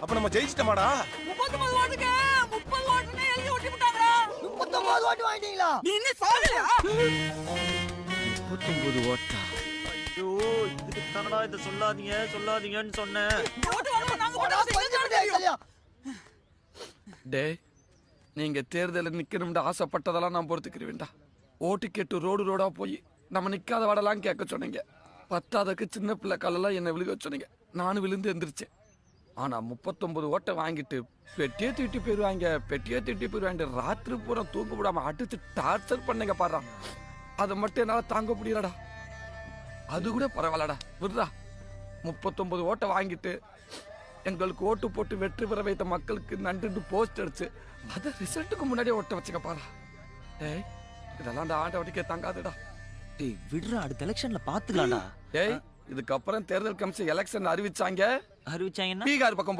அப்ப நம்ம ஜெயிச்சிட்டோமாடா? 39 ஓட்டுக்கு 30 ஓட்டுன்னு எழுதி ஒட்டி விட்டாங்கடா. 39 ஓட்டு வாங்கிட்டீங்களா? நீ இன்னும் சொல்லலையா? 39 ஓட்டா? ஐயோ, இதுக்கு தானடா இதை சொல்லாதீங்கன்னு சொன்னேன். இந்த ஓட்டு வாங்க நாங்க போட்டா செஞ்சாலும் டேய், நீங்க தேர்தலில் நிக்கணும்னு ஆசைப்பட்டதெல்லாம் நான் பொறுத்துக்கிறேன்டா. ஓட்டு கேட்டு ரோடா போய் நம்ம நிக்காத வாடலாம் கேட்க சொன்னீங்க. பத்தாதக்கு சின்ன பிள்ளை காலெல்லாம் என்னை விழுக சொன்னீங்க. நானும் விழுந்து எந்திரிச்சேன். ஆனா 39 ஓட்டை வாங்கிட்டு பெட்டியே தூட்டி போயிருவாங்க. ராத்திரி பூரா தூங்க விடாம அடிச்சு டார்ச்சர் பண்ணீங்க பாடுறா. அதை மட்டும் என்னால தாங்க முடியலடா. அது கூட பரவாயில்லடா, விடுறா. 39 ஓட்டை வாங்கிட்டு எங்களுக்கு ஓட்டு போட்டு வெற்றி பெற வைத்த மக்களுக்கு நன்றின்னு போஸ்ட் அடிச்சு அதை ரிசல்ட்டுக்கு முன்னாடியே ஓட்ட வச்சுக்க பாரா. டேய், இதெல்லாம் அந்த ஆண்டவடிக்கே தங்காதுடா. டேய் விடுறா, அடுத்த எலெக்ஷன்ல பாத்துக்கலாம்டா. டேய், இதுக்கப்புறம் தேர்தல் கமிஷன் எலெக்ஷன் அறிவிச்சாங்க. அறிவிச்சாங்கன்னா பீகார் பக்கம்